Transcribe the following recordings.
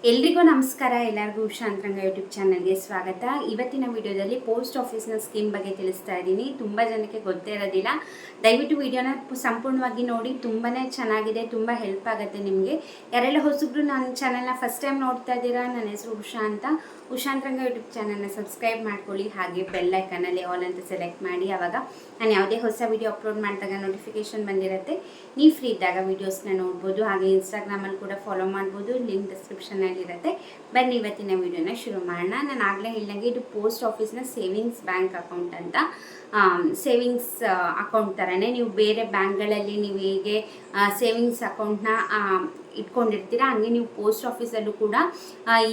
ಎಲ್ರಿಗೂ ನಮಸ್ಕಾರ. ಎಲ್ಲರಿಗೂ ಉಷಾ ಅಂತರಂಗ ಯೂಟ್ಯೂಬ್ ಚಾನಲ್ಗೆ ಸ್ವಾಗತ. ಇವತ್ತಿನ ವಿಡಿಯೋದಲ್ಲಿ ಪೋಸ್ಟ್ ಆಫೀಸ್ನ ಸ್ಕೀಮ್ ಬಗ್ಗೆ ತಿಳಿಸ್ತಾ ಇದ್ದೀನಿ. ತುಂಬ ಜನಕ್ಕೆ ಗೊತ್ತೇ ಇರೋದಿಲ್ಲ. ದಯವಿಟ್ಟು ವಿಡಿಯೋನ ಸಂಪೂರ್ಣವಾಗಿ ನೋಡಿ. ತುಂಬಾ ಚೆನ್ನಾಗಿದೆ, ತುಂಬ ಹೆಲ್ಪ್ ಆಗುತ್ತೆ ನಿಮಗೆ. ಯಾರೆಲ್ಲ ಹೊಸಬ್ರು ನನ್ನ ಚಾನಲ್ನ ಫಸ್ಟ್ ಟೈಮ್ ನೋಡ್ತಾ ಇದ್ದೀರಾ, ನನ್ನ ಹೆಸರು ಉಷಾ ಅಂತ. ಉಷಾ ಅಂತರಂಗ ಯೂಟ್ಯೂಬ್ ಚಾನಲ್ನ ಸಬ್ಸ್ಕ್ರೈಬ್ ಮಾಡ್ಕೊಳ್ಳಿ. ಹಾಗೆ ಬೆಲ್ ಐಕನಲ್ಲಿ ಆಲ್ ಅಂತ ಸೆಲೆಕ್ಟ್ ಮಾಡಿ. ಆವಾಗ ನಾನು ಯಾವುದೇ ಹೊಸ ವಿಡಿಯೋ ಅಪ್ಲೋಡ್ ಮಾಡಿದಾಗ ನೋಟಿಫಿಕೇಶನ್ ಬಂದಿರುತ್ತೆ. ನೀವು ಫ್ರೀ ಇದ್ದಾಗ ವೀಡಿಯೋಸ್ನ ನೋಡ್ಬೋದು. ಹಾಗೆ ಇನ್ಸ್ಟಾಗ್ರಾಮಲ್ಲಿ ಕೂಡ ಫಾಲೋ ಮಾಡ್ಬೋದು. ಲಿಂಕ್ ಡಿಸ್ಕ್ರಿಪ್ಷನಲ್ಲಿ ಇರುತ್ತೆ. ಬನ್ನಿ ಇವತ್ತಿನ ವಿಡಿಯೋನ ಶುರು ಮಾಡೋಣ. ನಾನು ಆಗಲೇ ಹೇಳಿದಂಗೆ ಇದು ಪೋಸ್ಟ್ ಆಫೀಸ್ನ ಸೇವಿಂಗ್ಸ್ ಬ್ಯಾಂಕ್ ಅಕೌಂಟ್ ಅಂತ. ಸೇವಿಂಗ್ಸ್ ಅಕೌಂಟ್ ಥರನೇ ನೀವು ಬೇರೆ ಬ್ಯಾಂಕ್ಗಳಲ್ಲಿ ನೀವು ಹೇಗೆ ಸೇವಿಂಗ್ಸ್ ಅಕೌಂಟ್ನ ಇಟ್ಕೊಂಡಿರ್ತೀರ, ಹಂಗೆ ನೀವು ಪೋಸ್ಟ್ ಆಫೀಸಲ್ಲೂ ಕೂಡ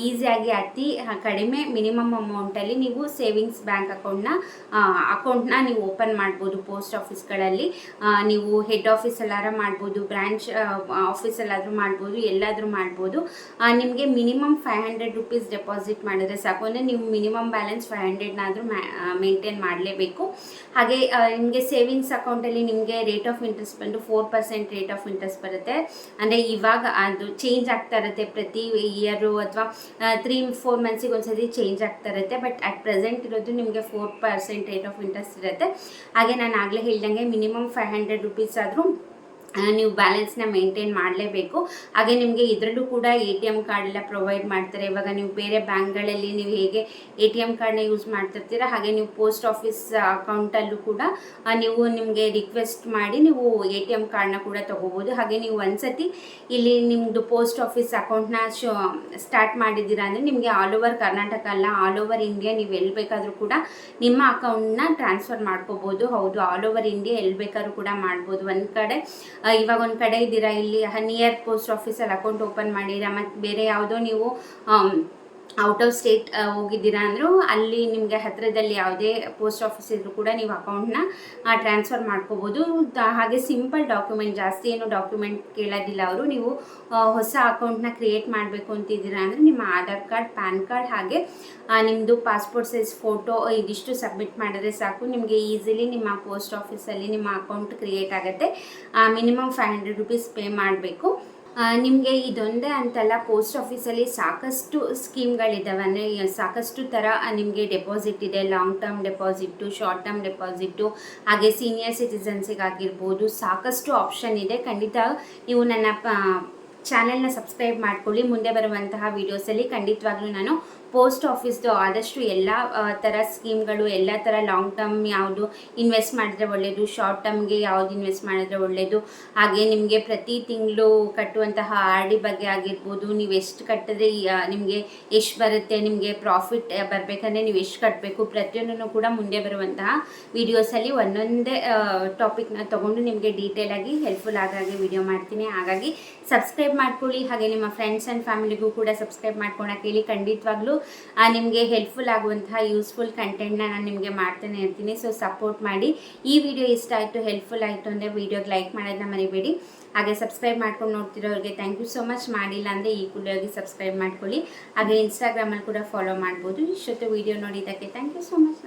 ಈಸಿಯಾಗಿ ಅತಿ ಕಡಿಮೆ ಮಿನಿಮಮ್ ಅಮೌಂಟಲ್ಲಿ ನೀವು ಸೇವಿಂಗ್ಸ್ ಬ್ಯಾಂಕ್ ಅಕೌಂಟ್ನ ನೀವು ಓಪನ್ ಮಾಡ್ಬೋದು. ಪೋಸ್ಟ್ ಆಫೀಸ್ಗಳಲ್ಲಿ ನೀವು ಹೆಡ್ ಆಫೀಸಲ್ಲಾರ ಮಾಡ್ಬೋದು, ಬ್ರ್ಯಾಂಚ್ ಆಫೀಸಲ್ಲಾದರೂ ಮಾಡ್ಬೋದು, ಎಲ್ಲಾದರೂ ಮಾಡ್ಬೋದು. ನಿಮಗೆ ಮಿನಿಮಮ್ 500 ರೂಪೀಸ್ ಡೆಪಾಸಿಟ್ ಮಾಡಿದ್ರೆ ಸಾಕು. ಅಂದರೆ ನೀವು ಮಿನಿಮಮ್ ಬ್ಯಾಲೆನ್ಸ್ 500ನಾದರೂ ಮೇಂಟೈನ್ ಮಾಡಲೇಬೇಕು. ಹಾಗೆ ನಿಮಗೆ ಸೇವಿಂಗ್ಸ್ ಅಕೌಂಟಲ್ಲಿ ನಿಮಗೆ ರೇಟ್ ಆಫ್ ಇಂಟ್ರೆಸ್ಟ್ ಬಂದು 4% ರೇಟ್ ಆಫ್ ಇಂಟ್ರೆಸ್ಟ್ ಬರುತ್ತೆ. ಅಂದರೆ ಇವಾಗ ಅದು ಚೇಂಜ್ ಆಗ್ತಾ ಇರುತ್ತೆ ಪ್ರತಿ ಇಯರು ಅಥವಾ 3-4 ಮಂತ್ಸಿಗೆ ಒಂದ್ಸತಿ ಚೇಂಜ್ ಆಗ್ತಾ ಇರುತ್ತೆ. ಬಟ್ ಅಟ್ ಪ್ರೆಸೆಂಟ್ ಇರೋದು ನಿಮಗೆ 4% ರೇಟ್ ಆಫ್ ಇಂಟ್ರೆಸ್ಟ್ ಇರುತ್ತೆ. ಹಾಗೆ ನಾನು ಆಗಲೇ ಹೇಳ್ದಂಗೆ ಮಿನಿಮಮ್ 500 ರೂಪೀಸ್ ಆದರೂ ನೀವು ಬ್ಯಾಲೆನ್ಸ್ನ ಮೇಂಟೈನ್ ಮಾಡಲೇಬೇಕು. ಹಾಗೆ ನಿಮಗೆ ಇದರಲ್ಲೂ ಕೂಡ ATM ಕಾರ್ಡ್ ಎಲ್ಲ ಪ್ರೊವೈಡ್ ಮಾಡ್ತಾರೆ. ಇವಾಗ ನೀವು ಬೇರೆ ಬ್ಯಾಂಕ್ಗಳಲ್ಲಿ ನೀವು ಹೇಗೆ ATM ಕಾರ್ಡ್ನ ಯೂಸ್ ಮಾಡ್ತಿರ್ತೀರ, ಹಾಗೆ ನೀವು ಪೋಸ್ಟ್ ಆಫೀಸ್ ಅಕೌಂಟಲ್ಲೂ ಕೂಡ ನೀವು ನಿಮಗೆ ರಿಕ್ವೆಸ್ಟ್ ಮಾಡಿ ನೀವು ATM ಕಾರ್ಡ್ನ ಕೂಡ ತೊಗೋಬೋದು. ಹಾಗೆ ನೀವು ಒಂದ್ಸತಿ ಇಲ್ಲಿ ನಿಮ್ಮದು ಪೋಸ್ಟ್ ಆಫೀಸ್ ಅಕೌಂಟ್ನ ಸ್ಟಾರ್ಟ್ ಮಾಡಿದ್ದೀರಾ ಅಂದರೆ ನಿಮಗೆ ಆಲ್ ಓವರ್ ಕರ್ನಾಟಕ ಅಲ್ಲ, ಆಲ್ ಓವರ್ ಇಂಡಿಯಾ ನೀವು ಎಲ್ಲಿ ಬೇಕಾದರೂ ಕೂಡ ನಿಮ್ಮ ಅಕೌಂಟ್ನ ಟ್ರಾನ್ಸ್ಫರ್ ಮಾಡ್ಕೋಬೋದು. ಹೌದು, ಆಲ್ ಓವರ್ ಇಂಡಿಯಾ ಎಲ್ಲಿ ಬೇಕಾದ್ರೂ ಕೂಡ ಮಾಡ್ಬೋದು. ಒಂದು ಕಡೆ ಇವಾಗ ಒಂದು ಕಡೆ ಇದ್ದೀರಾ, ಇಲ್ಲಿ ನಿಯರ್ ಪೋಸ್ಟ್ ಆಫೀಸಲ್ಲಿ ಅಕೌಂಟ್ ಓಪನ್ ಮಾಡಿರಾ, ಮತ್ತು ಬೇರೆ ಯಾವುದೋ ನೀವು ಔಟ್ ಆಫ್ ಸ್ಟೇಟ್ ಹೋಗಿದ್ದೀರಾ ಅಂದರೂ ಅಲ್ಲಿ ನಿಮಗೆ ಹತ್ತಿರದಲ್ಲಿ ಯಾವುದೇ ಪೋಸ್ಟ್ ಆಫೀಸ್ ಇದ್ದರೂ ಕೂಡ ನೀವು ಅಕೌಂಟ್ನ ಟ್ರಾನ್ಸ್ಫರ್ ಮಾಡ್ಕೋಬೋದು. ಹಾಗೆ ಸಿಂಪಲ್ ಡಾಕ್ಯುಮೆಂಟ್, ಜಾಸ್ತಿ ಏನು ಡಾಕ್ಯುಮೆಂಟ್ ಕೇಳೋದಿಲ್ಲ ಅವರು. ನೀವು ಹೊಸ ಅಕೌಂಟ್ನ ಕ್ರಿಯೇಟ್ ಮಾಡಬೇಕು ಅಂತಿದ್ದೀರಾ ಅಂದರೆ ನಿಮ್ಮ ಆಧಾರ್ ಕಾರ್ಡ್, ಪ್ಯಾನ್ ಕಾರ್ಡ್, ಹಾಗೆ ನಿಮ್ಮದು ಪಾಸ್ಪೋರ್ಟ್ ಸೈಜ್ ಫೋಟೋ ಇದಿಷ್ಟು ಸಬ್ಮಿಟ್ ಮಾಡಿದ್ರೆ ಸಾಕು. ನಿಮಗೆ ಈಸಿಲಿ ನಿಮ್ಮ ಪೋಸ್ಟ್ ಆಫೀಸಲ್ಲಿ ನಿಮ್ಮ ಅಕೌಂಟ್ ಕ್ರಿಯೇಟ್ ಆಗುತ್ತೆ. ಮಿನಿಮಮ್ 500 ರೂಪೀಸ್ ಪೇ ಮಾಡಬೇಕು. ನಿಮಗೆ ಇದೊಂದೇ ಅಂತಲ್ಲ, ಪೋಸ್ಟ್ ಆಫೀಸಲ್ಲಿ ಸಾಕಷ್ಟು ಸ್ಕೀಮ್ಗಳಿದ್ದಾವೆ. ಅಂದರೆ ಸಾಕಷ್ಟು ಥರ ನಿಮಗೆ ಡೆಪಾಸಿಟ್ ಇದೆ. Long term deposit, short term deposit, ಹಾಗೆ ಸೀನಿಯರ್ ಸಿಟಿಸನ್ಸಿಗಾಗಿರ್ಬೋದು. ಸಾಕಷ್ಟು ಆಪ್ಷನ್ ಇದೆ. ಖಂಡಿತ ನೀವು ನನ್ನ ಚಾನೆಲ್ನ ಸಬ್ಸ್ಕ್ರೈಬ್ ಮಾಡ್ಕೊಳ್ಳಿ. ಮುಂದೆ ಬರುವಂತಹ ವೀಡಿಯೋಸಲ್ಲಿ ಖಂಡಿತವಾಗ್ಲೂ ನಾನು ಪೋಸ್ಟ್ ಆಫೀಸ್ದು ಆದಷ್ಟು ಎಲ್ಲ ಥರ ಸ್ಕೀಮ್ಗಳು, ಎಲ್ಲ ಥರ ಲಾಂಗ್ ಟರ್ಮ್ ಯಾವುದು ಇನ್ವೆಸ್ಟ್ ಮಾಡಿದ್ರೆ ಒಳ್ಳೆಯದು, ಶಾರ್ಟ್ ಟರ್ಮ್ಗೆ ಯಾವುದು ಇನ್ವೆಸ್ಟ್ ಮಾಡಿದ್ರೆ ಒಳ್ಳೆಯದು, ಹಾಗೆ ನಿಮಗೆ ಪ್ರತಿ ತಿಂಗಳು ಕಟ್ಟುವಂತಹ RD ಬಗ್ಗೆ ಆಗಿರ್ಬೋದು, ನೀವು ಎಷ್ಟು ಕಟ್ಟಿದ್ರೆ ನಿಮಗೆ ಎಷ್ಟು ಬರುತ್ತೆ, ನಿಮಗೆ ಪ್ರಾಫಿಟ್ ಬರಬೇಕಂದ್ರೆ ನೀವು ಎಷ್ಟು ಕಟ್ಟಬೇಕು, ಪ್ರತಿಯೊಂದನ್ನು ಕೂಡ ಮುಂದೆ ಬರುವಂತಹ ವೀಡಿಯೋಸಲ್ಲಿ ಒಂದೊಂದೇ ಟಾಪಿಕ್ನ ತೊಗೊಂಡು ನಿಮಗೆ ಡೀಟೇಲಾಗಿ ಹೆಲ್ಪ್ಫುಲ್ ಆಗಾಗೆ ವಿಡಿಯೋ ಮಾಡ್ತೀನಿ. ಹಾಗಾಗಿ ಸಬ್ಸ್ಕ್ರೈಬ್ ಮಾಡ್ಕೊಳ್ಳಿ. ಹಾಗೆ ನಿಮ್ಮ ಫ್ರೆಂಡ್ಸ್ ಆ್ಯಂಡ್ ಫ್ಯಾಮಿಲಿಗೂ ಕೂಡ ಸಬ್ಸ್ಕ್ರೈಬ್ ಮಾಡ್ಕೊಳಕ್ಕೆ ಹೇಳಿ. ಖಂಡಿತವಾಗ್ಲೂ ನಿಮಗೆ ಹೆಲ್ಪ್ಫುಲ್ ಆಗುವಂತಹ ಯೂಸ್ಫುಲ್ ಕಂಟೆಂಟ್ನ ನಾನು ನಿಮಗೆ ಮಾಡ್ತಾನೆ ಇರ್ತೀನಿ. ಸೊ ಸಪೋರ್ಟ್ ಮಾಡಿ. ಈ ವಿಡಿಯೋ ಇಷ್ಟ ಆಯಿತು, ಹೆಲ್ಪ್ಫುಲ್ ಆಯಿತು ಅಂದರೆ ವಿಡಿಯೋಗೆ ಲೈಕ್ ಮಾಡೋದನ್ನ ಮರಿಬೇಡಿ. ಹಾಗೆ ಸಬ್ಸ್ಕ್ರೈಬ್ ಮಾಡ್ಕೊಂಡು ನೋಡ್ತಿರೋರಿಗೆ ಥ್ಯಾಂಕ್ ಯು ಸೋ ಮಚ್. ಮಾಡಿಲ್ಲ ಅಂದರೆ ಈ ಕೂಡಲೇ ಸಬ್ಸ್ಕ್ರೈಬ್ ಮಾಡ್ಕೊಳ್ಳಿ. ಹಾಗೆ ಇನ್ಸ್ಟಾಗ್ರಾಮಲ್ಲಿ ಕೂಡ ಫಾಲೋ ಮಾಡ್ಬೋದು. ಇಷ್ಟೊತ್ತು ವಿಡಿಯೋ ನೋಡಿದ್ದಕ್ಕೆ ಥ್ಯಾಂಕ್ ಯು ಸೋ ಮಚ್.